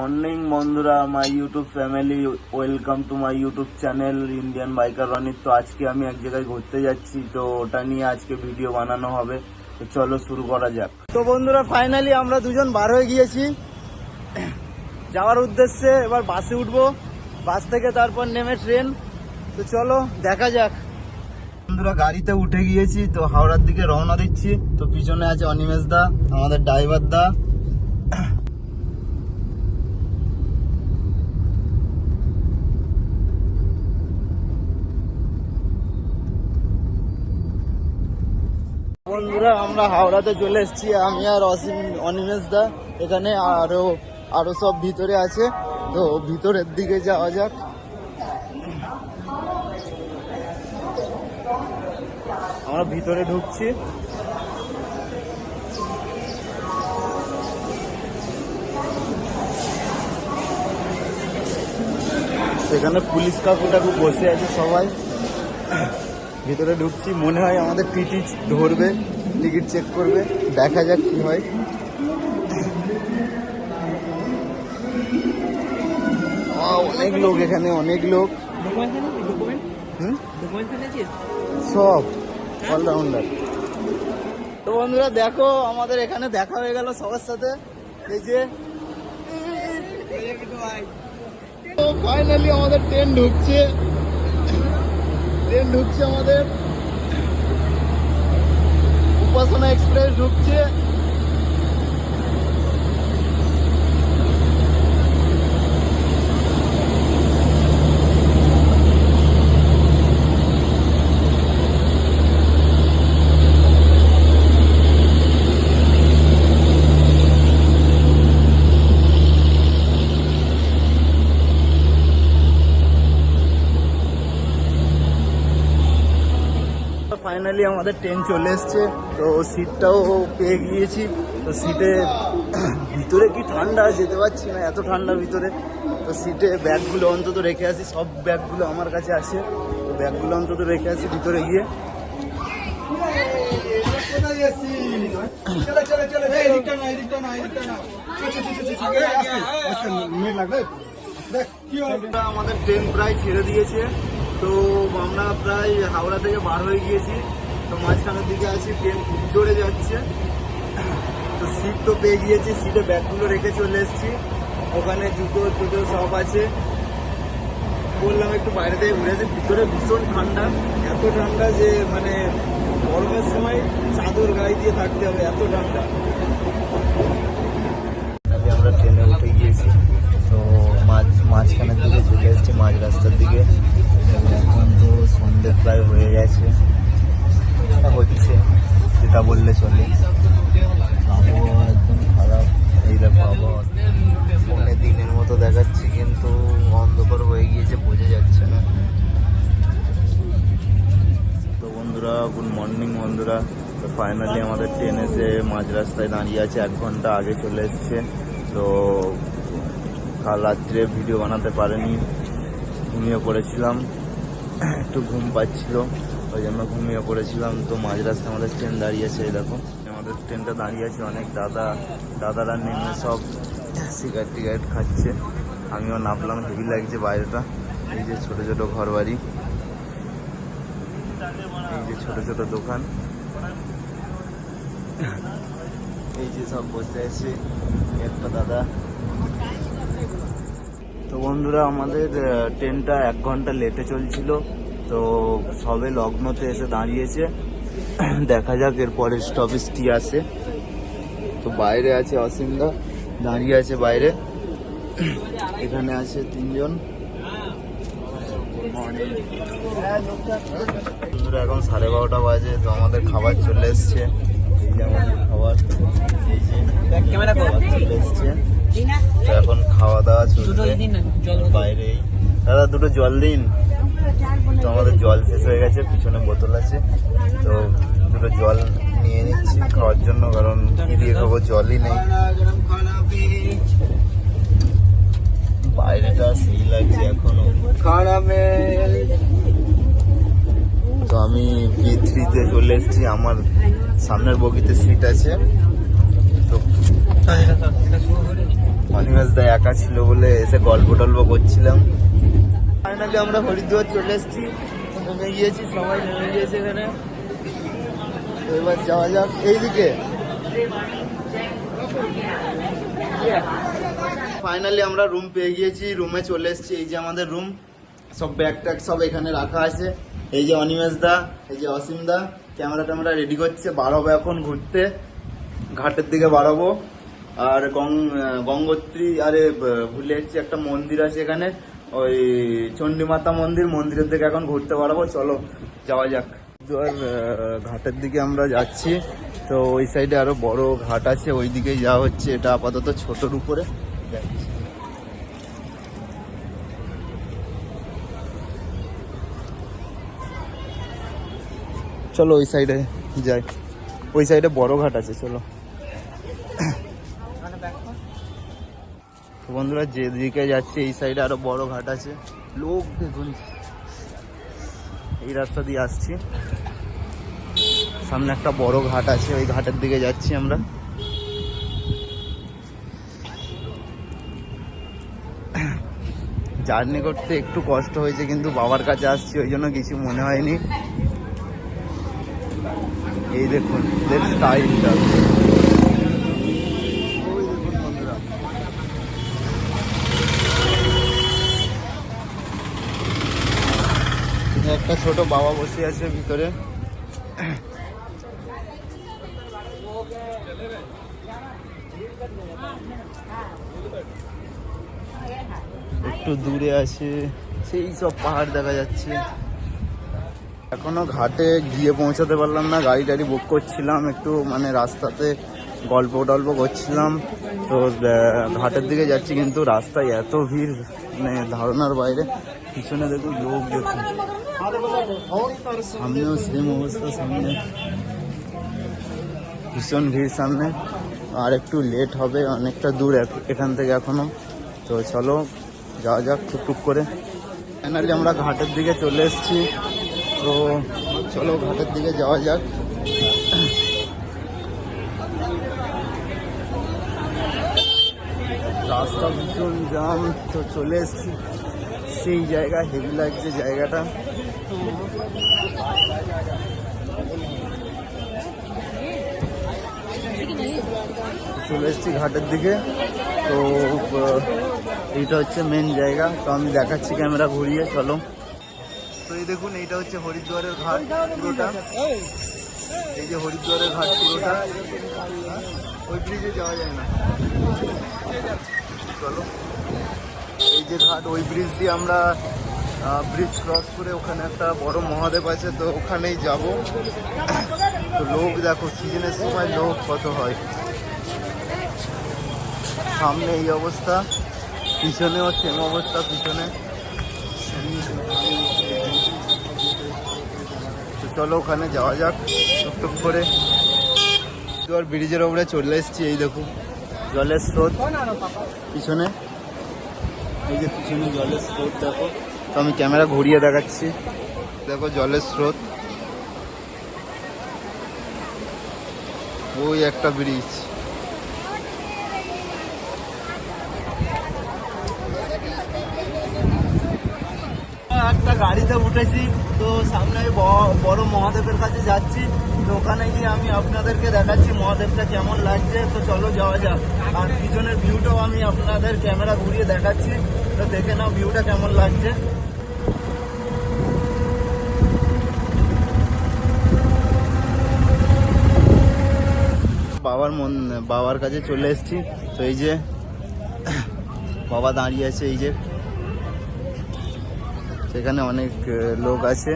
Morning বন্ধুরা, my YouTube family, welcome to my YouTube channel Indian biker Ronit. তো আজকে আমি এক জায়গায় ঘুরতে যাচ্ছি, তো ওটা নিয়ে আজকে ভিডিও বানানো হবে। তো চলো শুরু করা যাক। তো বন্ধুরা, ফাইনালি আমরা দুজন বার হয়ে গিয়েছি যাওয়ার উদ্দেশ্যে। এবার বাসে উঠবো, বাস থেকে তারপর নেমে ট্রেন। তো চলো দেখা যাক। বন্ধুরা, গাড়িতে উঠে গিয়েছি, তো হাওড়ার দিকে রওনা দিচ্ছি। তো পিছনে আছে অনিমেষ দা, আমাদের ড্রাইভার দা। বন্ধুরা, আমরা হাওড়াতে চলে এসেছি, আমি আর অনিমেষ দা। এখানে আরো সব ভিতরে আছে, তো ভিতরের দিকে যাওয়া যাক। আমরা ভিতরে ঢুকছি। সেখানে পুলিশ কাকুটাকু বসে আছে সবাই। ভিতরে ঢুকছি, মনে হয় আমাদের টিটি ধরবে, টিকিট চেক করবে, দেখা যাক কি হয়। অনেক লোক এখানে, অনেক লোক। সব অলরাউন্ডার। তো বন্ধুরা দেখো, আমাদের এখানে দেখা হয়ে গেল সবার সাথে। এই যে ফাইনালি আমাদের ট্রেন ঢুকছে, আমাদের উপাসনা এক্সপ্রেস ঢুকছে। ফাইনালি আমাদের ট্রেন চলে এসছে, তো সিটটাও পেয়ে গিয়েছি। তো সিটে ভিতরে কি ঠান্ডা, যেতে পারছি না, এত ঠান্ডা ভিতরে। তো সিটে ব্যাগগুলো অন্তত রেখে আসি, সব ব্যাগগুলো আমার কাছে আছে, তো ব্যাগগুলো অন্তত রেখে আসি ভিতরে গিয়ে। আমাদের ট্রেন প্রায় ছেড়ে দিয়েছে, তো আমরা প্রায় হাওড়া থেকে বার হয়ে গিয়েছি। তো মাঝখানের দিকে আছি, ট্রেন খুব জোরে যাচ্ছে। তো সিট তো পেয়ে গিয়েছি, সিটে ব্যাগগুলো রেখে চলে এসেছি। ওখানে জুতো সব আছে। বললাম একটু বাইরে থেকে ঘুরেছি, ভিতরে ভীষণ ঠান্ডা, এত ঠান্ডা যে মানে গরমের সময় চাদর গায়ে দিয়ে থাকতে হবে, এত ঠান্ডা। আমরা ট্রেনে উঠে গিয়েছি, তো মাঝখানের দিকে চলে এসেছি, মাঝ রাস্তার দিকে। এখন তো সন্ধ্যে প্রায় হয়ে গেছে, হচ্ছে সেটা বললে চলে। আবহাওয়া একদম খারাপ, এই দেখো আবহাওয়া ফোনে দিনের মতো দেখাচ্ছে, কিন্তু অন্ধকার হয়ে গিয়েছে, বোঝা যাচ্ছে না। তো বন্ধুরা, গুড মর্নিং বন্ধুরা। তো ফাইনালি আমাদের ট্রেন এসে মাঝ রাস্তায় দাঁড়িয়ে আছে, 1 ঘন্টা আগে চলে এসছে। তো কাল রাত্রে ভিডিও বানাতে পারিনি, ঘুমিয়ে পড়েছিলাম, একটু ঘুম পাচ্ছিল, ওই জন্য ঘুমিয়ে পড়েছিলাম। তো মাঝ রাস্তায় আমাদের ট্রেন দাঁড়িয়ে আছে, এই দেখো আমাদের ট্রেনটা দাঁড়িয়ে আছে। অনেক দাদারা নেমে সব সিগারেট খাচ্ছে, আমিও নামলাম, হেভি লাগছে বাইরেটা। এই যে ছোট ছোট ঘর বাড়ি, এই যে ছোট ছোট দোকান, এই যে সব বসে আছে একটা দাদা। তো বন্ধুরা, আমাদের ট্রেনটা 1 ঘন্টা লেটে চলছিল, তো সবে লগ্নতে এসে দাঁড়িয়েছে। দেখা যাক এর পরের স্টপেজ কি আসে। তো বাইরে আছে অসীমদা, দাঁড়িয়ে আছে বাইরে। এখানে আছে 3 জন। বন্ধুরা, এখন 12:30 বাজে, তো আমাদের খাবার চলে এসছে। এই যে আমাদের খাবার, এই যে চলে এসছে। তো এখন খাওয়া দাওয়া চলছে বাইরেই। দাদা 2টো জল দিন। তো আমাদের জল শেষ হয়ে গেছে, পিছনে বোতল আছে, তো 2টো জল নিয়ে নিচ্ছি খাওয়ার জন্য, কারণ কি দিয়ে খাবো, জলই নেই। বাইরেটা সেই লাগছে এখনো। তো আমি B3-তে চলে এসেছি, আমার সামনের বগিতে সিট আছে। তো অনিমেষ দা একা ছিল বলে এসে গল্প টল্প করছিলাম। ফাইনালি আমরা হরিদ্বার চলে এসেছি, নেমে গিয়েছি, সবাই নেমে গিয়েছে এখানে। তো এবার যাওয়া যাক এইদিকে। ফাইনালি আমরা রুম পেয়ে গিয়েছি, রুমে চলে এসেছি। এই যে আমাদের রুম, সব ব্যাগ ট্যাগ সব এখানে রাখা আছে। এই যে অনিমেষ দা, এই যে অসীম দা ক্যামেরা ট্যামেরা রেডি করছে। বাড়াবো এখন ঘুরতে, ঘাটের দিকে বাড়াবো। আর গঙ্গোত্রী, আরে ভুলে যাচ্ছি, একটা মন্দির আছে এখানে, ওই চণ্ডীমাতা মন্দির, মন্দিরের দিকে এখন ঘুরতে বাড়াবো। চলো যাওয়া যাক। ঘাটের দিকে আমরা যাচ্ছি। তো ওই সাইডে আরো বড় ঘাট আছে, ওই দিকেই যাওয়া হচ্ছে। এটা আপাতত ছোটর উপরে যাচ্ছি। চলো ওই সাইডে যাই, ওই সাইডে বড় ঘাট আছে। চলো বন্ধুরা, যেদিকে যাচ্ছে এই সাইডে আরো বড় ঘাট আছে। লোক দেখুন, এই রাস্তা দিয়ে আসছি, সামনে একটা বড় ঘাট আছে, ওই ঘাটের দিকে যাচ্ছি আমরা। জার্নি করতে একটু কষ্ট হয়েছে, কিন্তু বাবার কাছে আসছি ওই জন্য কিছু মনে হয়নি। এই দেখুন স্টাইলটা, একটা ছোট বাবা বসে আছে ভিতরে। একটু দূরে আছে, সেই সব পাহাড় দেখা যাচ্ছে। এখনো ঘাটে গিয়ে পৌঁছাতে পারলাম না, গাড়ি টাড়ি বুক করছিলাম, একটু মানে রাস্তাতে গল্প টল্প করছিলাম। তো ঘাটের দিকে যাচ্ছি, কিন্তু রাস্তায় এত ভিড়, মানে ধারণার বাইরে। পিছনে দেখুন লোক, দেখুন সামনেও সেম অবস্থা, সামনে ভীষণ ভিড় সামনে। আর একটু লেট হবে, অনেকটা দূর এখান থেকে এখনো। তো চলো যাওয়া যাক টুকটুক করে। ফাইনালি আমরা ঘাটের দিকে চলে এসেছি। তো চলো ঘাটের দিকে যাওয়া যাক। রাস্তা ভীষণ জাম, তো চলে এসেছি সেই জায়গা। হেভি লাগছে জায়গাটা। চলে এসেছি ঘাটের দিকে। তো এইটা হচ্ছে মেন জায়গা। তো আমি দেখাচ্ছি ক্যামেরা ঘুরিয়ে, চলো। তো এই দেখুন, এইটা হচ্ছে হরিদ্বারের ঘাট পুরোটা। এই যে হরিদ্বারের ঘাট পুরোটা, ওই ব্রিজে যাওয়া যায় না। চলো, এই যে ঘাট, ওই ব্রিজ দিয়ে আমরা ব্রিজ ক্রস করে ওখানে একটা বড় মহাদেব আছে, তো ওখানেই যাব। তো লোক দেখো, সিজনের সময় লোক কত হয়। সামনে এই অবস্থা, পিছনেও সেম অবস্থা। পিছনে তো চলো ওখানে যাওয়া যাক টুকটুক করে। এবার ব্রিজের ওপরে চলে এসেছি। এই দেখো জলের স্রোত পিছনে, এই যে পিছনে জলের স্রোত দেখো। তো আমি ক্যামেরা ঘুরিয়ে দেখাচ্ছি, দেখো জলের স্রোত। ওই একটা ব্রিজ, একটা গাড়িতে উঠেছি। তো সামনে বড় মহাদেবের কাছে যাচ্ছি। তো ওখানে গিয়ে আমি আপনাদেরকে দেখাচ্ছি মহাদেবটা কেমন লাগছে। তো চলো যাওয়া যাক। আর পিছনের ভিউটাও আমি আপনাদের ক্যামেরা ঘুরিয়ে দেখাচ্ছি, তো দেখে নাও ভিউটা কেমন লাগছে। বাবার কাছে চলে এসেছি। তো এই যে বাবা দাঁড়িয়ে আছে, এই যে সেখানে অনেক লোক আছে।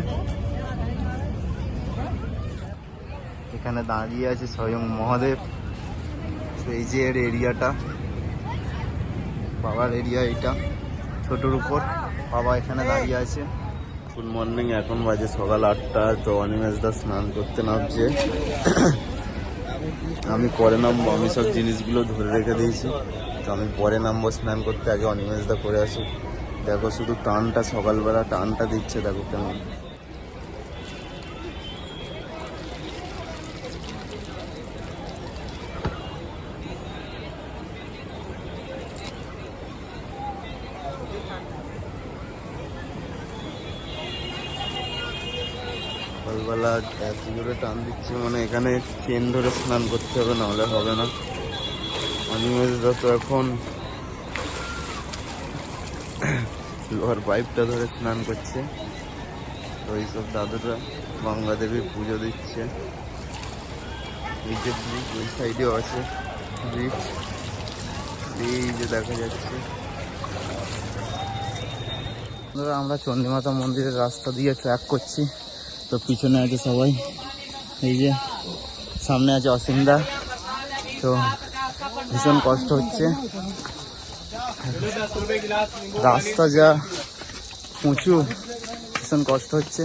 এখানে দাঁড়িয়ে আছে স্বয়ং মহাদেব। তো এই যে এর এরিয়াটা, বাবার এরিয়া এটা, ছোটোর উপর বাবা এখানে দাঁড়িয়ে আছে। গুড মর্নিং, এখন বাজে সকাল 8টা। তো অনিমেষ দা স্নান করতে নামছে। আমি পরে নামবো, আমি সব জিনিসগুলো ধরে রেখে দিয়েছি। তো আমি পরে নামবো স্নান করতে, আগে অনিমেষ দা করে আসুক। দেখো শুধু টানটা, সকালবেলা টানটা দিচ্ছে, দেখো কেমন। সকালবেলা এত জোরে টান দিচ্ছে, মানে এখানে চেন ধরে স্নান করতে হবে, নাহলে হবে না। অনিমেষদা তো এখন লোহার পাইপটা ধরে স্নান করছে। তো এইসব দাদুরা গঙ্গা দেবীর পুজো দিচ্ছে। এই যে ব্রিজ, ওই সাইডেও আছে ব্রিজ, এই যে দেখা যাচ্ছে। আমরা চণ্ডীমাতা মন্দিরের রাস্তা দিয়ে ট্র্যাক করছি। তো পিছনে আছে সবাই, এই যে সামনে আছে অসীমদা। তো ভীষণ কষ্ট হচ্ছে, রাস্তা যা উঁচু, ভীষণ কষ্ট হচ্ছে।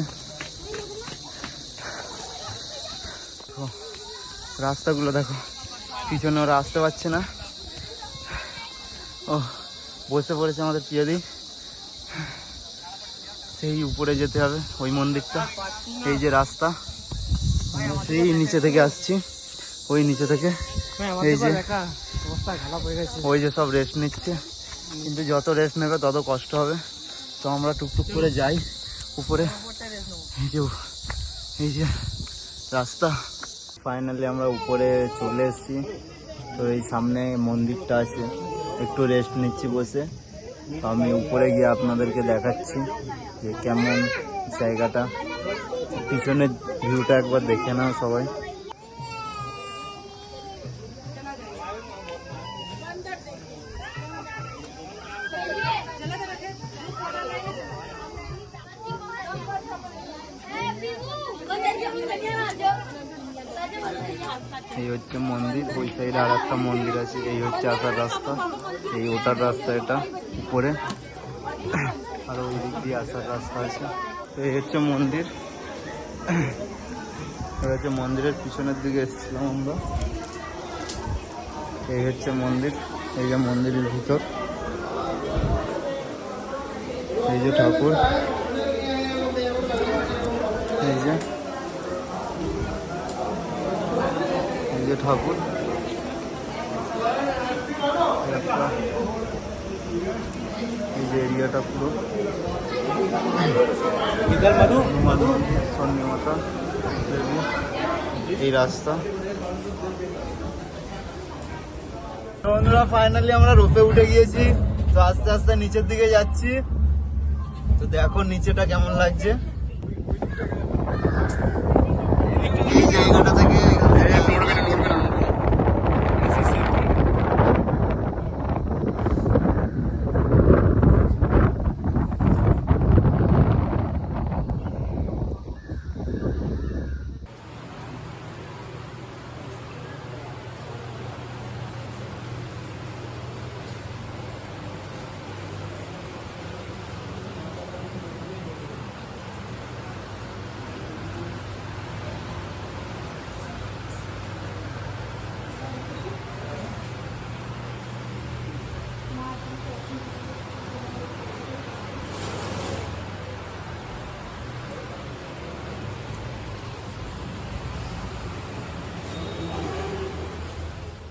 রাস্তাগুলো দেখো, পিছনে ওরা আসতে পারছে না। ও বসে পড়েছে আমাদের প্রিয়দি, সেই উপরে যেতে হবে ওই মন্দিরটা। এই যে রাস্তা, সেই নিচে থেকে আসছি, ওই নিচে থেকে। এই যে ওই যে সব রেস্ট নিচ্ছে, কিন্তু যত রেস্ট নেবে তত কষ্ট হবে। তো আমরা টুকটুক করে যাই উপরে। এই যে রাস্তা, ফাইনালি আমরা উপরে চলে এসেছি। তো এই সামনে মন্দিরটা আছে, একটু রেস্ট নিচ্ছি বসে। তো আমি উপরে গিয়ে আপনাদেরকে দেখাচ্ছি যে কেমন জায়গাটা। পিছনের ভিউটা একবার দেখে নাও সবাই। এই হচ্ছে মন্দির, ওই সাইডে আর একটা মন্দির আছে। এই হচ্ছে আসার রাস্তা, এই ওটার রাস্তা এটা উপরে, আর ওই দিক দিয়ে আসার রাস্তা আছে। তো এই হচ্ছে মন্দির, এই হচ্ছে মন্দিরের পিছনের দিকে এসেছিলাম আমরা। এই হচ্ছে মন্দির, এই যে মন্দিরের ভিতর, এই যে ঠাকুর, এই যে ঠাকুর, এই যে এরিয়াটা পুরো চণ্ডীমাতা দেবী, এই রাস্তা। বন্ধুরা ফাইনালি আমরা রোপে উঠে গিয়েছি। তো আস্তে আস্তে নিচের দিকে যাচ্ছি। তো দেখো নিচেটা কেমন লাগছে। এই জায়গাটা থেকে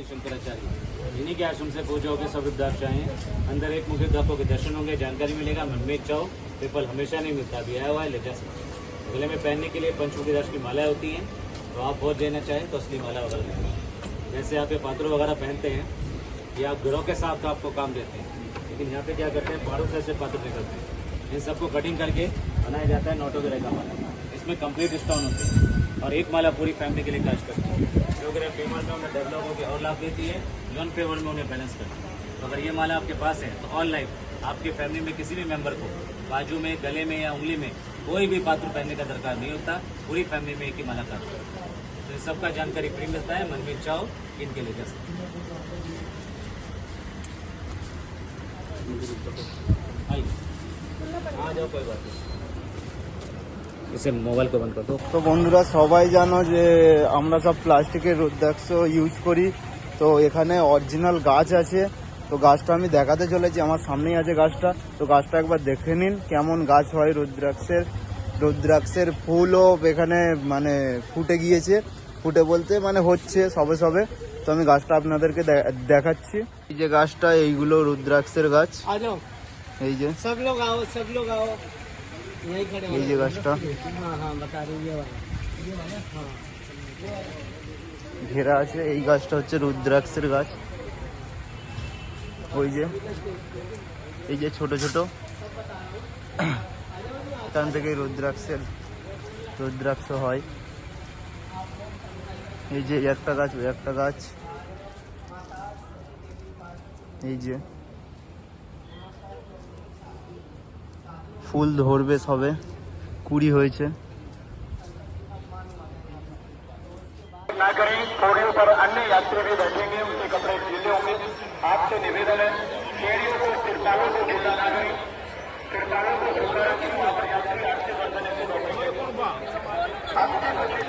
शंकराचार्य इन्हीं के आश्रम से पूजा होकर सब रुद्राक्ष आए हैं। अंदर एक मुख्य आपको के दर्शन होंगे, जानकारी मिलेगा। मन में चाहो पेपल हमेशा नहीं मिलता, अभी आया हुआ है ले जा सकते। गले में पहनने के लिए पंचमुखी राष्ट्र की मालाएं होती हैं, तो आप बहुत देना चाहें तो असली माला वगैरह देते। जैसे आप ये पात्रों वगैरह पहनते हैं, ये आप घरों के साथ आपको काम देते हैं, लेकिन यहाँ पे क्या करते हैं, पहाड़ों से ऐसे पात्र निकलते हैं, इन सबको कटिंग करके बनाया जाता है नोटों के का माला। इसमें कंप्लीट स्टोन होते हैं और एक माला पूरी फैमिली के लिए काज करती है। जो अगर पेमेंट में उन्हें डेवलप होकर और लाभ देती है, लोन पेमेंट में उन्हें बैलेंस करती है। तो अगर ये माला आपके पास है तो ऑल लाइफ आपके फैमिली में किसी भी मेंबर को बाजू में, गले में या उंगली में कोई भी पात्र पहनने का दरकार नहीं होता, पूरी फैमिली में एक ही माला काम करता है। तो इस सबका जानकारी फ्री मिलता है, मन में चाहो इनके लिए जा सकते आ जाओ, कोई बात नहीं। इसे मोबाइल को बंद कर दो। তো বন্ধুরা সবাই জানো যে আমরা সব প্লাস্টিকের রুদ্রাক্ষ ইউজ করি। তো এখানে অরিজিনাল গাছ আছে, তো গাছটা আমি দেখাতে চলেছি, আমার সামনেই আছে গাছটা। তো গাছটা একবার দেখে নিন কেমন গাছ হয় রুদ্রাক্ষের ফুলও এখানে মানে ফুটে গিয়েছে, ফুটে বলতে মানে হচ্ছে সবে সবে। তো আমি গাছটা আপনাদেরকে দেখাচ্ছি। এই যে গাছটা, এইগুলো রুদ্রাক্ষের গাছ। এই যে सब लोग आओ, सब लोग आओ, यही खड़े এই যে গাছটা, हाँ हाँ बता रही है। ঘেরা আছে। এই গাছটা হচ্ছে রুদ্রাক্ষের গাছ। ওই যে এই যে ছোট ছোট, এখান থেকে রুদ্রাক্ষ হয়। এই যে একটা গাছ, ওই একটা গাছ, এই যে ফুল ধরবে সবে, কুড়ি হয়েছে। ना करें, थोड़े पर अन्य यात्री भी बैठेंगे, उनके कपड़े गीले होंगे। आपसे निवेदन है, सीढ़ियों को, तिरपालों को गीला ना करें। तिरपालों को धोकर रखें, वहाँ पर यात्री आपसे बचने से बैठेंगे। आपसे बचने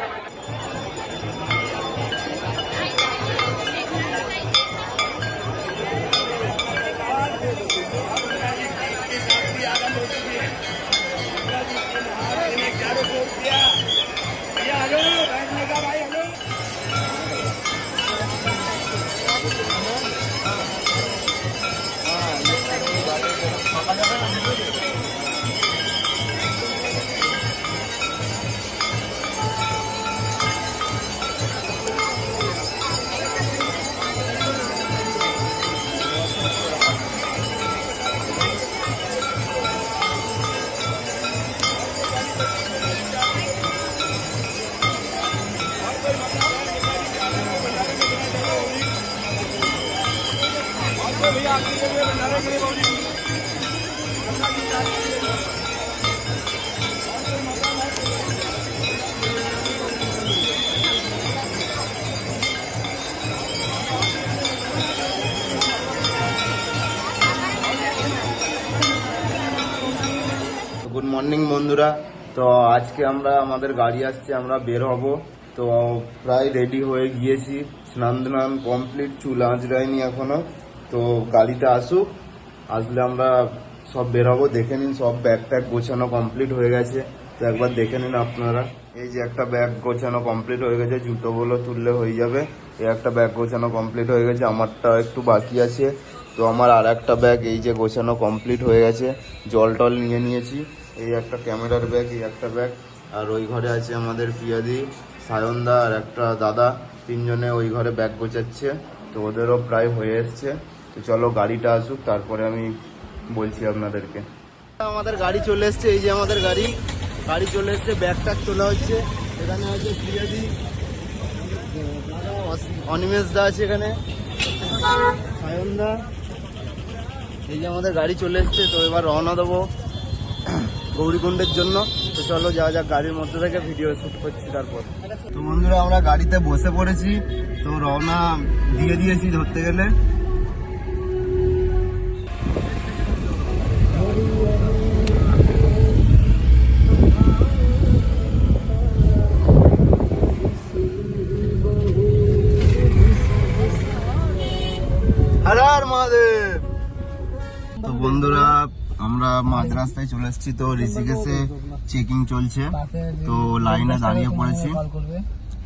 গুড মর্নিং বন্ধুরা। তো আজকে আমরা, আমাদের গাড়ি আসছে, আমরা বের হব। তো প্রায় রেডি হয়ে গিয়েছি, স্নান ধান কমপ্লিট, চুল আঁচড়াইনি এখনো। তো গাড়িতে আসুক, আসলে আমরা সব বের হবো। দেখে নিন, সব ব্যাগ ট্যাগ গোছানো কমপ্লিট হয়ে গেছে। তো একবার দেখে নিন আপনারা। এই যে একটা ব্যাগ গোছানো কমপ্লিট হয়ে গেছে, জুতোগুলো তুললে হয়ে যাবে। এই একটা ব্যাগ গোছানো কমপ্লিট হয়ে গেছে, আমারটা একটু বাকি আছে। তো আমার আর একটা ব্যাগ এই যে গোছানো কমপ্লিট হয়ে গেছে, জল টল নিয়ে নিয়েছি। এই একটা ক্যামেরার ব্যাগ, এই একটা ব্যাগ। আর ওই ঘরে আছে আমাদের পিয়াদি, সায়নদা আর একটা দাদা, তিনজনে ওই ঘরে ব্যাগ গোছাচ্ছে। তো ওদেরও প্রায় হয়ে এসছে। তো চলো গাড়িটা আসুক, তারপরে আমি বলছি আপনাদেরকে। আমাদের গাড়ি চলে এসছে, এই যে আমাদের গাড়ি চলে এসছে, ব্যাগ ট্যাগ তোলা হচ্ছে। এখানে আছে পিয়াদি, অনিমেষ দা আছে এখানে, সায়নদা। এই যে আমাদের গাড়ি চলে এসছে। তো এবার রওনা দেবো গৌরীকুণ্ডের জন্য। তো চলো যাওয়া যাক, গাড়ির মধ্যে থেকে ভিডিও শুট করছি তারপর। তো বন্ধুরা আমরা গাড়িতে বসে পড়েছি, তো রওনা দিয়ে দিয়েছি ধরতে গেলে। হর হর মহাদেব। তো বন্ধুরা আমরা মাঝ রাস্তায় চলে এসেছি। তো ঋষিকেশে চেকিং চলছে, তো লাইনে দাঁড়িয়ে পড়েছি।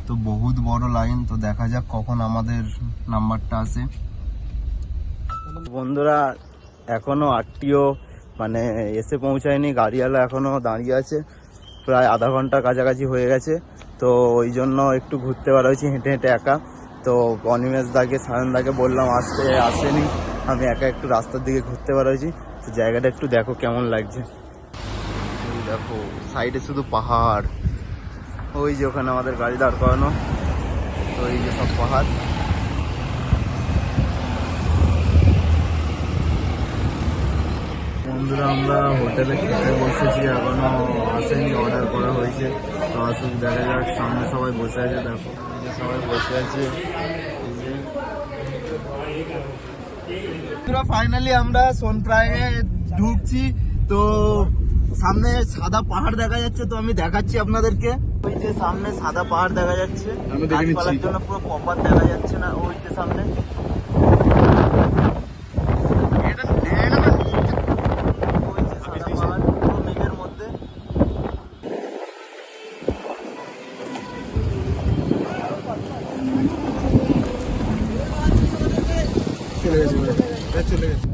তো বহুত বড় লাইন। তো দেখা যাক কখন আমাদের নাম্বারটা আসে। বন্ধুরা এখনো আরটিও মানে এসে পৌঁছায়নি, গাড়িওয়ালা এখনো দাঁড়িয়ে আছে, প্রায় আধা ঘন্টার কাছাকাছি হয়ে গেছে। তো ওই জন্য একটু ঘুরতে বেরোচ্ছি হেঁটে হেঁটে একা। তো অনিমেষ দাকে, সায়ন দাকে বললাম আসতে, আসেনি। আমি একা একটু রাস্তার দিকে ঘুরতে বেরোচ্ছি। তো জায়গাটা একটু দেখো কেমন লাগছে। ওই দেখো সাইডে শুধু পাহাড়, ওই যে ওখানে আমাদের গাড়ি দাঁড় করানো। তো এই যে সব পাহাড়। বন্ধুরা আমরা হোটেলে খেতে বসেছি, এখনো আসেনি, অর্ডার করা হয়েছে। তো আসুক, দেখা যাক। সামনে সবাই বসে আছে, দেখো এই যে সবাই বসে আছে। ফাইনালি আমরা সোনপ্রায়ে ঢুকছি। তো সামনে সাদা পাহাড় দেখা যাচ্ছে, তো আমি দেখাচ্ছি আপনাদেরকে। ওই যে সামনে সাদা পাহাড় দেখা যাচ্ছে, গাছপালার জন্য পুরো প্রপার দেখা যাচ্ছে না। ওই যে সামনে চলে গেছে।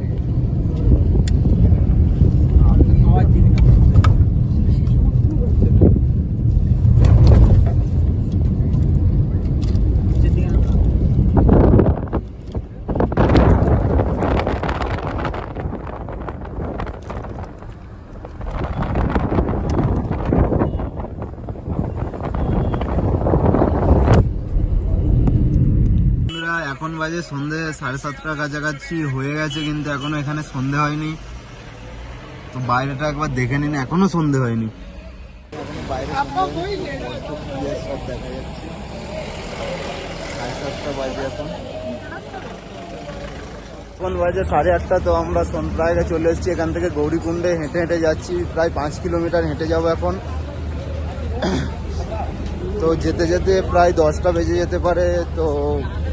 বাজে সন্ধে 7:30টার কাছাকাছি হয়ে গেছে, কিন্তু এখনো এখানে সন্ধে হয়নি। তো বাইরেটা একবার দেখে নিন, এখনো সন্ধে হয়নি। এখনো বাইরে সব দেখা যাচ্ছে। 7:30 বাজে এখন বাজে 8:30। তো আমরা সোনপ্রায়গে চলে এসেছি। এখান থেকে গৌরীকুণ্ডে হেঁটে হেঁটে যাচ্ছি, প্রায় 5 কিলোমিটার হেঁটে যাবো এখন। তো যেতে যেতে প্রায় 10টা বেজে যেতে পারে। তো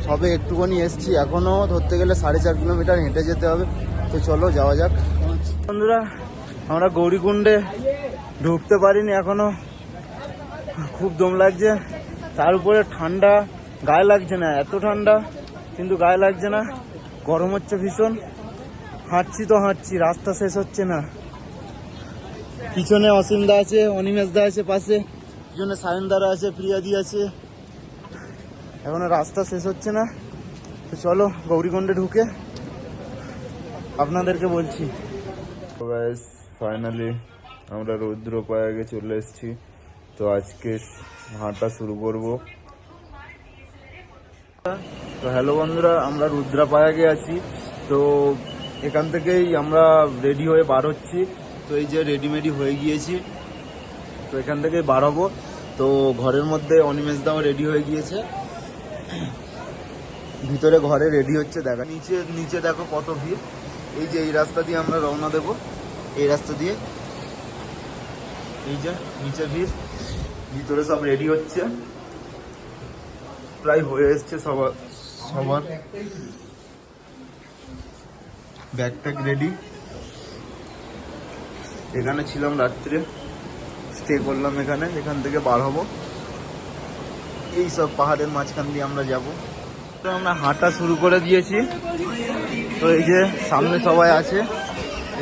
সবে একটুখানি এসছি, এখনও ধরতে গেলে 4.5 কিলোমিটার হেঁটে যেতে হবে। তো চলো যাওয়া যাক। বন্ধুরা, আমরা গৌরীকুণ্ডে ঢুকতে পারিনি এখনো, খুব দম লাগছে। তার উপরে ঠান্ডা, গায়ে লাগছে না, এত ঠান্ডা কিন্তু গায়ে লাগছে না, গরম হচ্ছে ভীষণ। হাঁটছি তো হাঁটছি, রাস্তা শেষ হচ্ছে না। পিছনে অসীমদা আছে, অনিমেষদা আছে পাশে, পিছনে সায়নদারা আছে, প্রিয়াদি আছে। এখনো রাস্তা শেষ হচ্ছে না। তো চলো গৌরীকুণ্ডে ঢুকে আপনাদেরকে বলছি। ফাইনালি আমরা রুদ্রপ্রয়াগে চলে এসেছি। তো আজকে হাঁটা শুরু করব। তো হ্যালো বন্ধুরা, আমরা রুদ্রপ্রয়াগে আছি। তো এখান থেকেই আমরা রেডি হয়ে বার হচ্ছি। তো এই যে রেডিমেডি হয়ে গিয়েছি, তো এখান থেকেই বার হবো। তো ঘরের মধ্যে অনিমেষদাও রেডি হয়ে গিয়েছে, ভিতরে ঘরে রেডি হচ্ছে। দেখা নিচে নিচে দেখো কত ভিড়। এই যে এই রাস্তা দিয়ে আমরা রওনা দেব, এই রাস্তা দিয়ে। এই যে নিচে ভিড়, ভিতরে সব রেডি হচ্ছে, প্রায় হয়ে এসছে সবার। Bag tag ready. এখানে ছিলাম রাত্রে, স্টে করলাম এখানে। এখান থেকে বার হবো, এই সব পাহাড়ের মাঝখান দিয়ে আমরা যাব। তো আমরা হাঁটা শুরু করে দিয়েছি। তো এই যে সামনে সবাই আছে,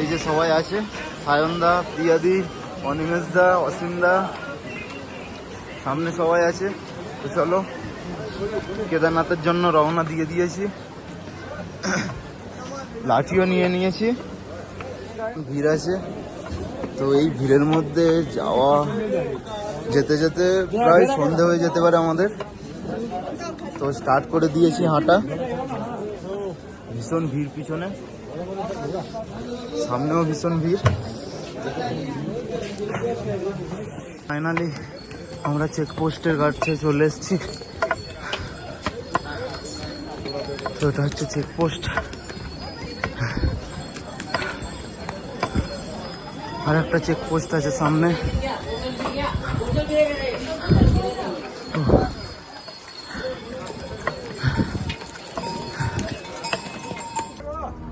এই যে সবাই আছে, সায়নদা, প্রিয়াদি, অনিমেষদা, অসীমদা, সামনে সবাই আছে। তো চলো কেদারনাথের জন্য রওনা দিয়ে দিয়েছি, লাঠিও নিয়ে নিয়েছি। ভিড় আছে, তো এই ভিড়ের মধ্যে যাওয়া, যেতে যেতে প্রায় সন্ধে হয়ে যেতে পারে আমাদের। তো স্টার্ট করে দিয়েছি হাঁটা। ভীষণ ভিড়, পিছনে সামনেও ভীষণ ভিড়। ফাইনালি আমরা চেকপোস্টের কাছে চলে এসেছি। তো এটা হচ্ছে চেকপোস্ট। আর একটা চেকপোস্ট আছে সামনে।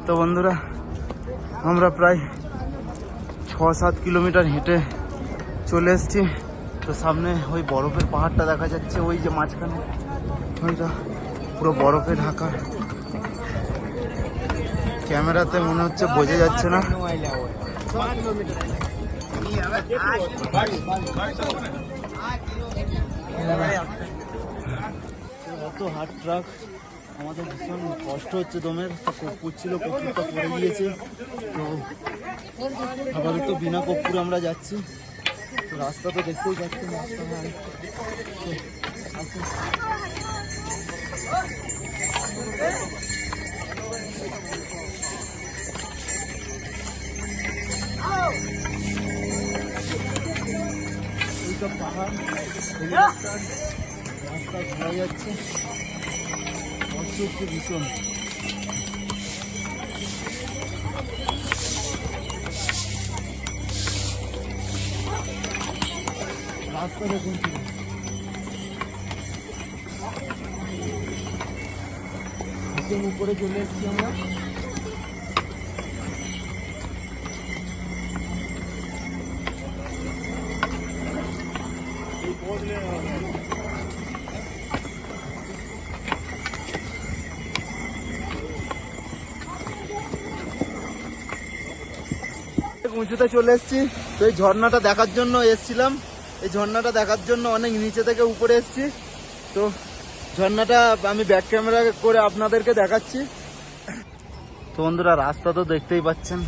তো বন্ধুরা, আমরা প্রায় 6-7 কিলোমিটার হেঁটে চলে এসেছি। তো সামনে ওই বরফের পাহাড়টা দেখা যাচ্ছে, ওই যে মাঝখানে ওইটা পুরো বরফে ঢাকা। ক্যামেরাতে মনে হচ্ছে বোঝা যাচ্ছে না। অত হার্ড ট্রাক, আমাদের ভীষণ কষ্ট হচ্ছে, দমের কর্পূর ছিল, কর্পূরটা পড়ে গিয়েছে। তো আপাতত বিনা কর্পূরে আমরা যাচ্ছি। তো রাস্তা তো দেখতেই পাচ্ছেন, রাস্তা হয়। এইসব পাহাড়, রাস্তা ঘোরা যাচ্ছে, কষ্ট হচ্ছে ভীষণ। রাস্তা দেখুন, উপরে চলে এসেছি আমরা। উঁচুতে চলে এসেছি। তো এই ঝর্ণাটা দেখার জন্য এসেছিলাম, এই ঝর্ণাটা দেখার জন্য অনেক নিচে থেকে উপরে এসেছি। তো ঝর্ণাটা আমি ব্যাক ক্যামেরা করে আপনাদেরকে দেখাচ্ছি। তো বন্ধুরা, রাস্তা তো দেখতেই পাচ্ছেন,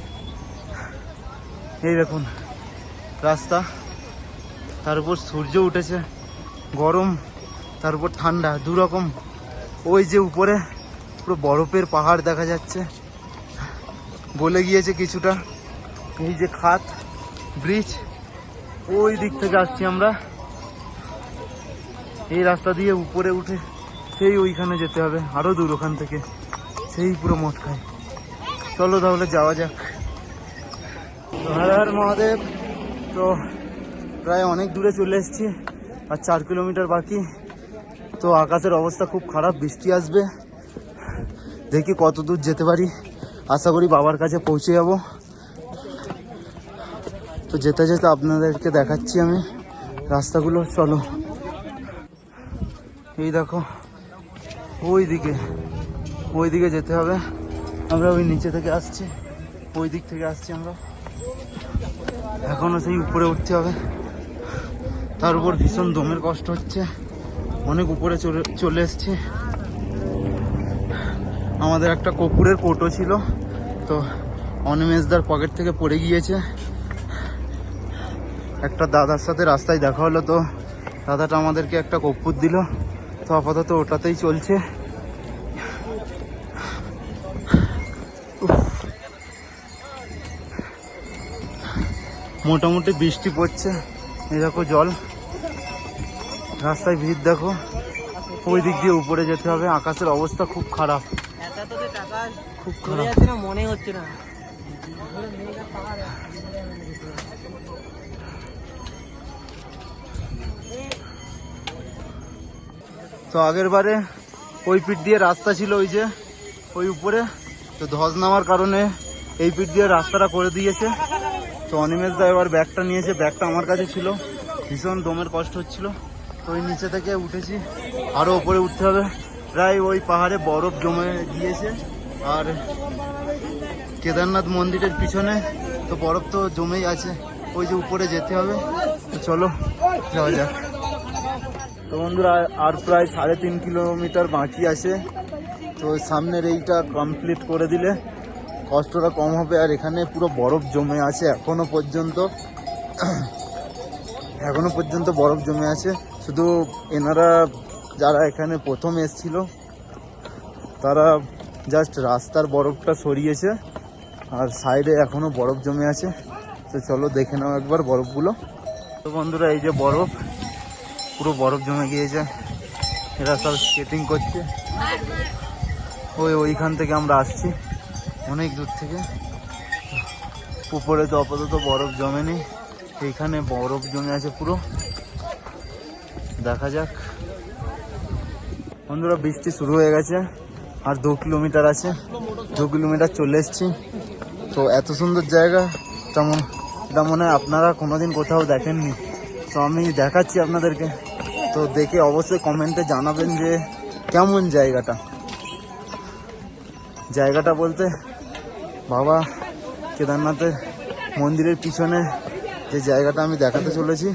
এই দেখুন রাস্তা। তার উপর সূর্য উঠেছে, গরম, তার উপর ঠান্ডা, দুরকম। ওই যে উপরে পুরো বরফের পাহাড় দেখা যাচ্ছে, গলে গিয়েছে কিছুটা। এই যে খাত ব্রিজ, ওই দিক থেকে আসছি আমরা। এই রাস্তা দিয়ে উপরে উঠে সেই ওইখানে যেতে হবে, আরো দূর ওখান থেকে, সেই পুরো মটকায়। চলো তাহলে যাওয়া যাক। হর হর মহাদেব। তো প্রায় অনেক দূরে চলে এসেছি, আর 4 কিলোমিটার বাকি। তো আকাশের অবস্থা খুব খারাপ, বৃষ্টি আসবে। দেখি কত দূর যেতে পারি, আশা করি বাবার কাছে পৌঁছে যাব। তো যেতে যেতে আপনাদেরকে দেখাচ্ছি আমি রাস্তাগুলো। চলো, এই দেখো ওই দিকে যেতে হবে। আমরা ওই নিচে থেকে আসছি, ওই দিক থেকে আসছি আমরা। এখনো সেই উপরে উঠতে হবে, তার উপর ভীষণ দমের কষ্ট হচ্ছে, অনেক উপরে চলে এসছি। আমাদের একটা কপুরের কোটো ছিল, তো অনিমেষদার পকেট থেকে পড়ে গিয়েছে। একটা দাদার সাথে রাস্তায় দেখা হলো, তো দাদাটা আমাদেরকে একটা কপুর দিল। তো আপাতত ওটাতেই চলছে। মোটামুটি বৃষ্টি পড়ছে, এই দেখো জল, রাস্তায় ভিড় দেখো। ওই দিক দিয়ে উপরে যেতে হবে, আকাশের অবস্থা খুব খারাপ, খুব খারাপ। মনে হচ্ছে না। তো আগের বারে ওই পিঠ দিয়ে রাস্তা ছিল, ওই যে ওই উপরে, তো ধস নামার কারণে এই পিঠ দিয়ে রাস্তাটা করে দিয়েছে। তো অনিমেষ দা এবার ব্যাগটা নিয়েছে, ব্যাগটা আমার কাছে ছিল, ভীষণ দমের কষ্ট হচ্ছিল। তো ওই নিচে থেকে উঠেছি, আরও উপরে উঠতে হবে। প্রায় ওই পাহাড়ে বরফ জমে গিয়েছে, আর কেদারনাথ মন্দিরের পিছনে তো বরফ তো জমেই আছে, ওই যে উপরে যেতে হবে। তো চলো যাওয়া যাক। তো বন্ধুরা আর প্রায় 3.5 কিলোমিটার বাকি আছে। তো সামনের এইটা কমপ্লিট করে দিলে কষ্টটা কম হবে। আর এখানে পুরো বরফ জমে আছে এখনো পর্যন্ত বরফ জমে আছে। শুধু এনারা যারা এখানে প্রথম এসেছিল তারা জাস্ট রাস্তার বরফটা সরিয়েছে, আর সাইডে এখনো বরফ জমে আছে। তো চলো দেখে নাও একবার বরফগুলো। তো বন্ধুরা এই যে বরফ, পুরো জমে গিয়েছে, এরা সব স্কেটিং করছে। ওইখান থেকে আমরা আসছি অনেক দূর থেকে। উপরে তো আপাতত বরফ জমেনি, এইখানে বরফ জমে আছে পুরো, দেখা যাক। বন্ধুরা বৃষ্টি শুরু হয়ে গেছে, আর 2 কিলোমিটার আছে, 2 কিলোমিটার চলে এসছি। তো এত সুন্দর জায়গা এটা মনে হয় আপনারা কোনোদিন কোথাও দেখেননি। তো আমি দেখাচ্ছি আপনাদেরকে, তো দেখে অবশ্যই কমেন্টে জানাবেন যে কেমন জায়গাটা বলতে বাবা কেদারনাথের মন্দিরের পিছনে যে জায়গাটা আমি দেখাতে চলেছি,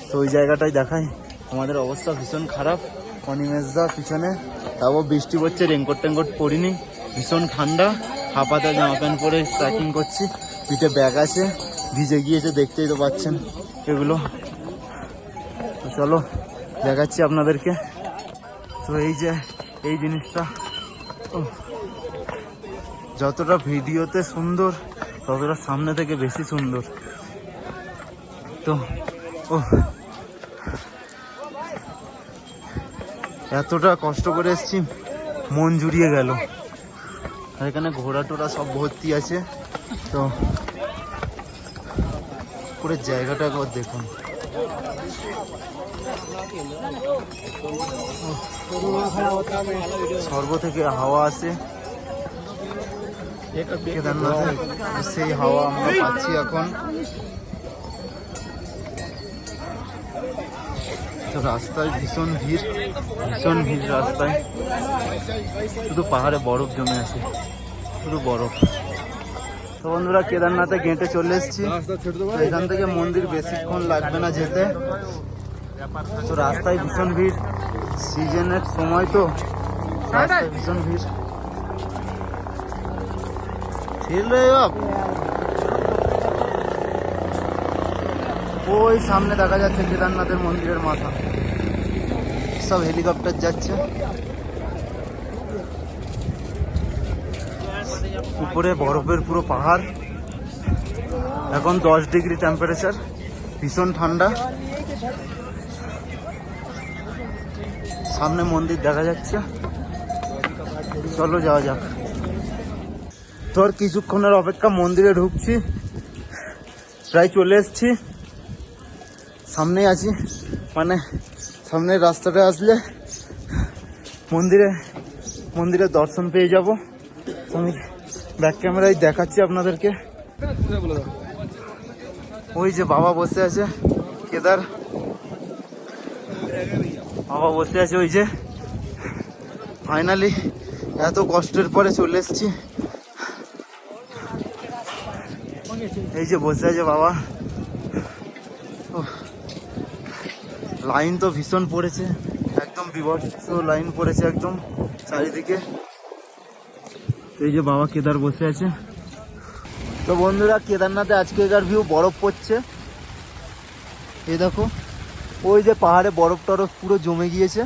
তো ওই জায়গাটাই দেখাই। আমাদের অবস্থা ভীষণ খারাপ, অনিমেষদা পিছনে, তাও বৃষ্টি পড়ছে, রেনকোট টেনকোট পরিনি, ভীষণ ঠান্ডা, হাফাতে জামা প্যান্ট পরে ট্রেকিং করছি, পিঠে ব্যাগ আছে, ভিজে গিয়েছে, দেখতেই তো পাচ্ছেন এগুলো। তো চলো দেখাচ্ছি আপনাদেরকে। তো এই যে এই জিনিসটা যতটা ভিডিওতে সুন্দর, ততটা সামনে থেকে বেশি সুন্দর। তো এতটা কষ্ট করে এসেছি, মন জুড়িয়ে গেল। আর এখানে ঘোড়া টোড়া সব ভর্তি আছে। তো পুরো জায়গাটা একবার দেখুন, সর্ব থেকে হাওয়া আসে কেদারনাথে, সেই হাওয়া আমরা পাচ্ছি এখন। তো রাস্তায় ভীষণ ভিড় রাস্তায়, শুধু পাহাড়ে বরফ জমে আছে, শুধু বরফ। তো বন্ধুরা কেদারনাথে গেঁটে চলে এসেছি। এখান থেকে মন্দির বেশিক্ষণ লাগবে না যেতে। তো রাস্তায় ভীষণ ভিড়, সিজনের সময় তো রাস্তায় ভীষণ ভিড়। ওই সামনে দেখা যাচ্ছে কেদারনাথের মন্দিরের মাথা, সব হেলিকপ্টার যাচ্ছে। উপরে বরফের পুরো পাহাড়। এখন 10 ডিগ্রি টেম্পারেচার, ভীষণ ঠান্ডা। সামনে মন্দির দেখা যাচ্ছে, চলো যাওয়া যাক। তোর কিছুক্ষণের অপেক্ষা, মন্দিরে ঢুকছি, প্রায় চলে এসছি, সামনেই আছি। মানে সামনের রাস্তাটা আসলে মন্দিরে দর্শন পেয়ে যাব। আমি ব্যাক ক্যামেরায় দেখাচ্ছি আপনাদেরকে। ওই যে বাবা বসে আছে, কেদার বাবা বসে আছে ওই যে। ফাইনালি এত কষ্টের পরে চলে এসছি। এই যে বসে আছে বাবা। লাইন তো ভীষণ পড়েছে, একদম বিভৎস লাইন পড়েছে একদম চারিদিকে। এই যে বাবা কেদার বসে আছে। তো বন্ধুরা, কেদারনাথে আজকেকার ভিউ, বরফ পড়ছে। এই দেখো, ওই যে পাহাড়ে বরফ টরফ পুরো জমে গিয়েছে।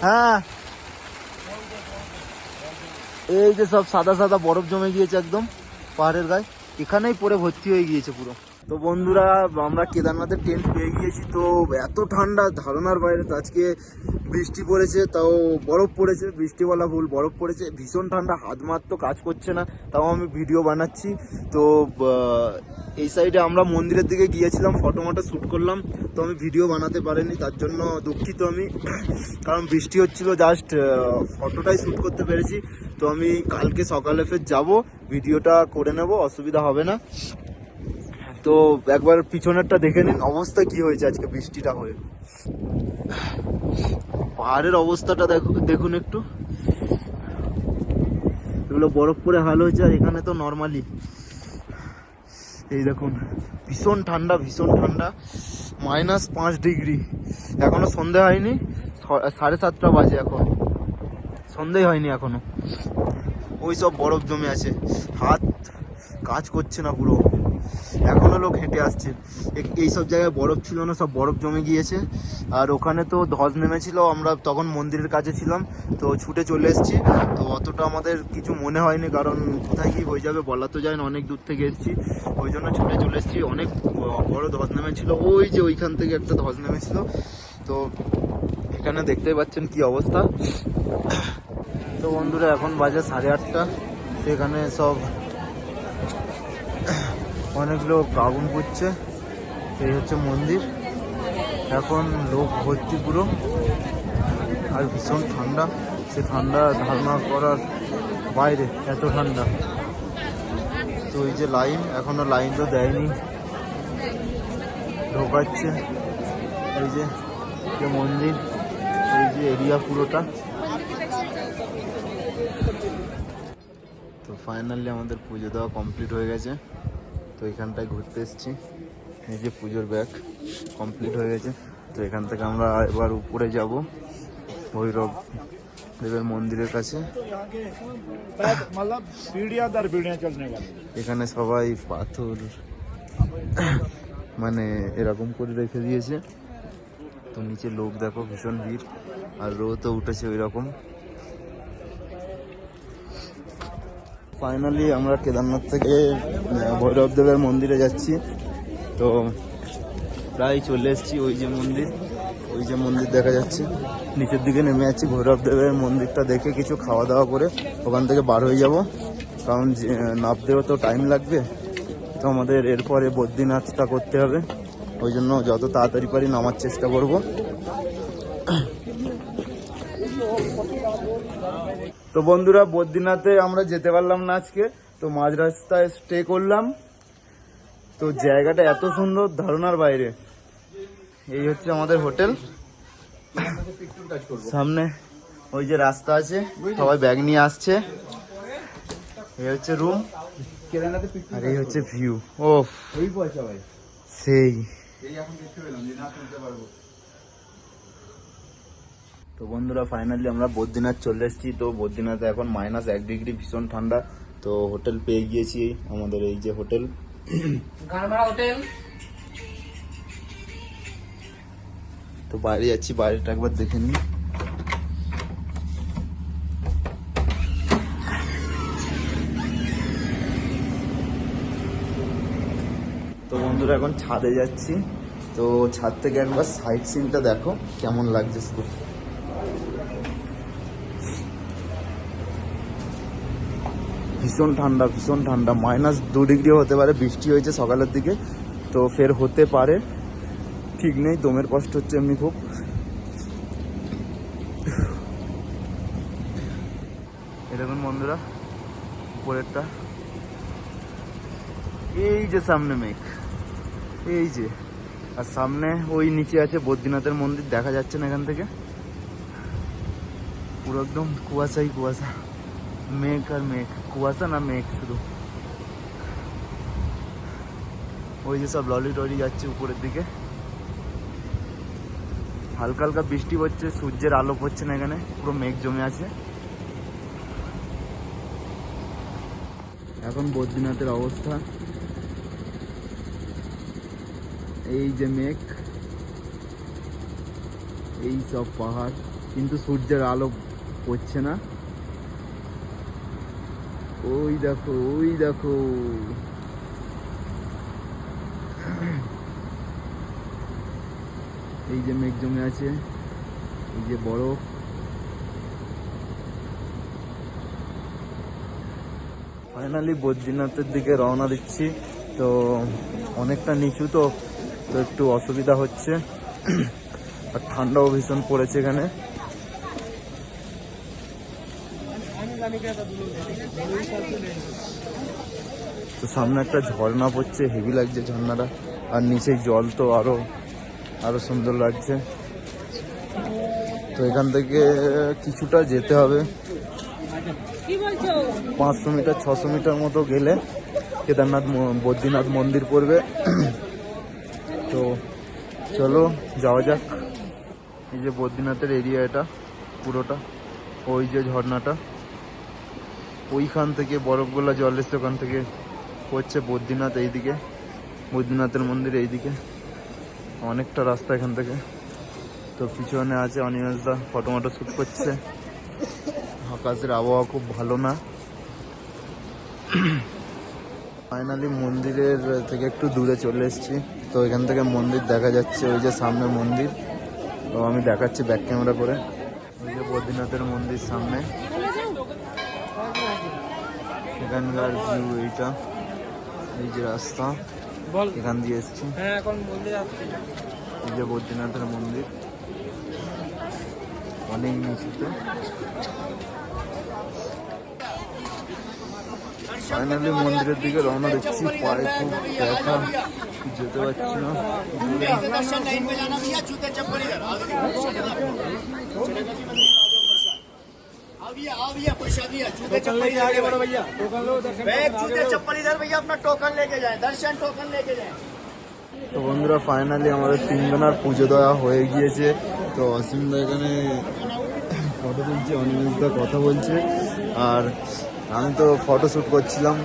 হ্যাঁ, এই যে সব সাদা সাদা বরফ জমে গিয়েছে একদম পাহাড়ের গায়ে, এখানেই পরে ভর্তি হয়ে গিয়েছে পুরো। তো বন্ধুরা, আমরা কেদারনাথের টেন্ট পেয়ে গিয়েছি। তো এত ঠান্ডা, ধারণার বাইরে। তো আজকে বৃষ্টি পড়েছে, তাও বরফ পড়েছে, বৃষ্টি বলা ভুল, বরফ পড়েছে, ভীষণ ঠান্ডা, হাত মাত তো কাজ করছে না, তাও আমি ভিডিও বানাচ্ছি। তো এই সাইডে আমরা মন্দিরের দিকে গিয়েছিলাম, ফটো মটো শ্যুট করলাম, তো আমি ভিডিও বানাতে পারিনি, তার জন্য দুঃখিত আমি। কারণ বৃষ্টি হচ্ছিল, জাস্ট ফটোটাই শ্যুট করতে পেরেছি। তো আমি কালকে সকালে ফের যাবো, ভিডিওটা করে নেব, অসুবিধা হবে না। তো একবার পিছনেরটা দেখে নিন, অবস্থা কি হয়েছে আজকে বৃষ্টিটা হয়ে। পাহাড়ের অবস্থাটা দেখুন একটু, এগুলো বরফ পরে হাল হয়েছে, আর এখানে তো নর্মালি। এই দেখুন, ভীষণ ঠান্ডা, ভীষণ ঠান্ডা, -5 ডিগ্রি। এখনো সন্ধে হয়নি, 7:30 বাজে, এখন সন্ধেই হয়নি এখনো। ওই সব বরফ জমে আছে, হাত কাজ করছে না পুরো, এখনো লোক হেঁটে আসছে। এইসব জায়গায় বরফ ছিল না, সব বরফ জমে গিয়েছে। আর ওখানে তো ধস নেমেছিল, আমরা তখন মন্দিরের কাছে ছিলাম, তো ছুটে চলে এসেছি। তো অতটা আমাদের কিছু মনে হয়নি, কারণ কোথায় কি হয়ে যাবে বলা তো যায় না, অনেক দূর থেকে এসেছি, ওই জন্য ছুটে চলে এসেছি। অনেক বড় ধস নেমেছিল, ওই যে ওইখান থেকে একটা ধস নেমেছিল। তো এখানে দেখতেই পাচ্ছেন কি অবস্থা। তো বন্ধুরা, এখন বাজে 8:30, সেখানে সব অনেক লোক আগুন পুড়ছে। এই হচ্ছে মন্দির, এখন লোক ভর্তি পুরো, আর ভীষণ ঠান্ডা, সে ঠান্ডা ধারণা করার বাইরে, এত ঠান্ডা। তো এই যে লাইন, এখনো লাইন তো দেয়নি, ঢোকাচ্ছে। এই যে মন্দির, এই যে এরিয়া পুরোটা। তো ফাইনালি আমাদের পুজো দেওয়া কমপ্লিট হয়ে গেছে। তো এখানটায় ঘুরতে এসেছি, এই যে পুজোর ব্যাগ কমপ্লিট হয়ে গেছে। তো এখান থেকে আমরা এবার উপরে যাব ভৈরব দেবের মন্দিরের কাছে। এখানে সবাই পাথর মানে এরকম করে রেখে দিয়েছে। তো নিচে লোক দেখো, ভীষণ ভিড়, আর রোদও উঠেছে ওই রকম। ফাইনালি আমরা কেদারনাথ থেকে ভৈরব দেবের মন্দিরে যাচ্ছি। তো প্রায় চলে এসেছি। ওই যে মন্দির দেখা যাচ্ছে, নিচের দিকে নেমে যাচ্ছি। ভৈরব দেবের মন্দিরটা দেখে কিছু খাওয়া দাওয়া করে ওখান থেকে বার হয়ে যাব, কারণ নামতেও তো টাইম লাগবে। তো আমাদের এরপরে বদ্রীনাথটা করতে হবে, ওই জন্য যত তাড়াতাড়ি পারি নামার চেষ্টা করব। তো বন্ধুরা, বদ্রীনাথে আমরা যেতে পারলাম না আজকে, তো মাঝ রাস্তায় স্টে করলাম। তো জায়গাটা এত সুন্দর, ধারণার বাইরে। এই হচ্ছে আমাদের হোটেল, সামনে ওই যে রাস্তা আছে, সবাই ব্যাগ নিয়ে আসছে। এই হচ্ছে রুম, আর এই হচ্ছে ভিউ। ও সেই। তো বন্ধুরা, ফাইনালি আমরা বদ্রীনাথ চলে এসেছি। তো বদ্রীনাথে এখন -1 ডিগ্রি, ভীষণ ঠান্ডা। তো হোটেল পেয়ে গিয়েছি, আমাদের এই যে হোটেল। তো বাইরে যাচ্ছি, বাইরেটা একবার দেখে নিই। বন্ধুরা এখন ছাদে যাচ্ছি, তো ছাদ থেকে একবার সাইড সিনটা দেখো কেমন লাগছে শুধু। ভীষণ ঠান্ডা, ভীষণ ঠান্ডা, -2 ডিগ্রি হতে পারে। বৃষ্টি হয়েছে সকালের দিকে, তো ফের হতে পারে, ঠিক নেই। দমের কষ্ট হচ্ছে এমনি খুব। দেখুন বন্ধুরা উপরেরটা, এই যে সামনে মেঘ, এই যে, আর সামনে ওই নিচে আছে বদ্রীনাথের মন্দির, দেখা যাচ্ছে না এখান থেকে, পুরো একদম কুয়াশাই কুয়াশা, মেঘ আর মেঘ, কুয়াশা না মেঘ শুধু। ওই যে সব লরি টরি যাচ্ছে উপরের দিকে, হালকা হালকা বৃষ্টি হচ্ছে, সূর্যের আলো পড়ছে না এখানে, পুরো মেঘ জমে আছে। এখন বদ্রীনাথের অবস্থা, এই যে মেঘ, এই সব পাহাড়, কিন্তু সূর্যের আলো পড়ছে না। ওই দেখো, ওই দেখো, এই যে মেঘ জমে আছে, এই যে বরফ। ফাইনালি বদ্রীনাথের দিকে রওনা দিচ্ছি। তো অনেকটা নিচু, তো একটু অসুবিধা হচ্ছে, আর ঠান্ডাও ভীষণ পড়েছে এখানে। তো সামনে একটা ঝর্ণা পড়ছে, হেভি লাগছে ঝর্ণাটা, আর নিচে জল তো আরো সুন্দর লাগছে। তো এখান থেকে কিছুটা যেতে হবে, 500 মিটার 600 মিটার মতো গেলে কেদারনাথ বদ্রীনাথ মন্দির পড়বে। তো চলো যাওয়া যাক। এই যে বদ্রীনাথের এরিয়া, এটা পুরোটা, ওই যে ঝর্ণাটা, ওইখান থেকে বরফগুলা জল এসছে, ওখান থেকে পড়ছে বদ্রীনাথ এইদিকে, বদ্রীনাথের মন্দির এইদিকে, অনেকটা রাস্তা এখান থেকে। তো পিছনে আছে অনিমেষদা, ফটো মটো শ্যুট করছে। আকাশের আবহাওয়া খুব ভালো না। ফাইনালি মন্দিরের থেকে একটু দূরে চলে এসেছি, তো এখান থেকে মন্দির দেখা যাচ্ছে, ওই যে সামনে মন্দির। তো আমি দেখাচ্ছি ব্যাক ক্যামেরা করে, ওই যে বদ্রীনাথের মন্দির সামনে, এখানকার ভিউ এইটা, এই যে রাস্তা, এখান দিয়ে এসছি, এই যে বদ্রীনাথের মন্দির, অনেক নিচুতে। ফাইনালি মন্দিরের দিকে রওনা দিচ্ছি, পায়ে খুব ব্যথা, যেতে পারছি না। তো বন্ধুরা ফাইনালি আমাদের 3 জনের পুজো দেওয়া হয়ে গিয়েছে। তো অসীমদা এখানে ফটো তুলছে, অনিমেষদা কথা বলছে, আর আমি তো ফটো শ্যুট করছিলাম।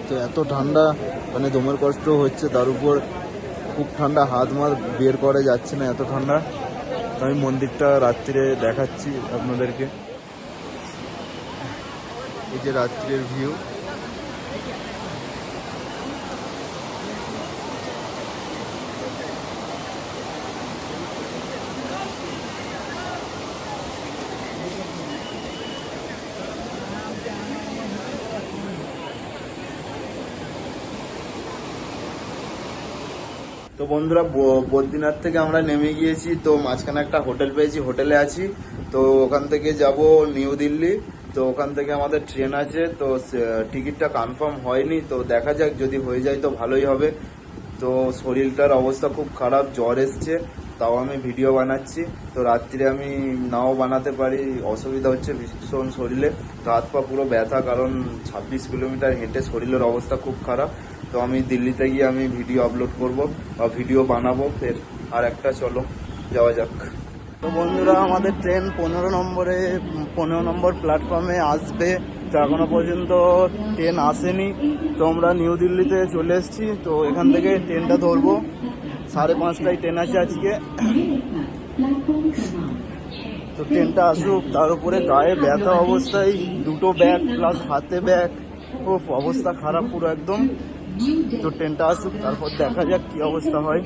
তো এত ঠান্ডা, মানে দমের কষ্ট হচ্ছে, তার উপর খুব ঠান্ডা, হাত বের করে যাচ্ছে না, এত ঠান্ডা। তো আমি মন্দিরটা রাত্রিরে দেখাচ্ছি আপনাদেরকে, এই যে রাত্রির ভিউ। তো বন্ধুরা বদ্রীনাথ থেকে আমরা নেমে গিয়েছি, তো মাঝখানে একটা হোটেল পেয়েছি, হোটেলে আছি। তো ওখান থেকে যাব নিউ দিল্লি, তো ওখান থেকে আমাদের ট্রেন আছে। তো টিকিটটা কনফার্ম হয়নি, তো দেখা যাক, যদি হয়ে যায় তো ভালোই হবে। তো শরীরটার অবস্থা খুব খারাপ, জ্বর এসছে, তাও আমি ভিডিও বানাচ্ছি। তো রাত্রিরে আমি নাও বানাতে পারি, অসুবিধা হচ্ছে ভীষণ শরীরে, তো হাত পা পুরো ব্যথা, কারণ 26 কিলোমিটার হেঁটে শরীরের অবস্থা খুব খারাপ। তো আমি দিল্লিতে গিয়ে আমি ভিডিও আপলোড করব বা ভিডিও বানাবো ফের। আর একটা চলো যাওয়া যাক। তো বন্ধুরা আমাদের ট্রেন 15 নম্বর প্ল্যাটফর্মে আসবে, তো এখনো পর্যন্ত ট্রেন আসেনি। তো আমরা নিউ দিল্লিতে চলে এসেছি, তো এখান থেকে ট্রেনটা ধরবো, 5:30টায় ট্রেন আছে আজকে। তো ট্রেনটা আসুক, তার উপরে গায়ে ব্যথা অবস্থায়, 2টো ব্যাগ প্লাস হাতে ব্যাগ, ও অবস্থা খারাপ পুরো একদম। তো ট্রেনটা আসুক, তারপর দেখা যাক কি অবস্থা হয়।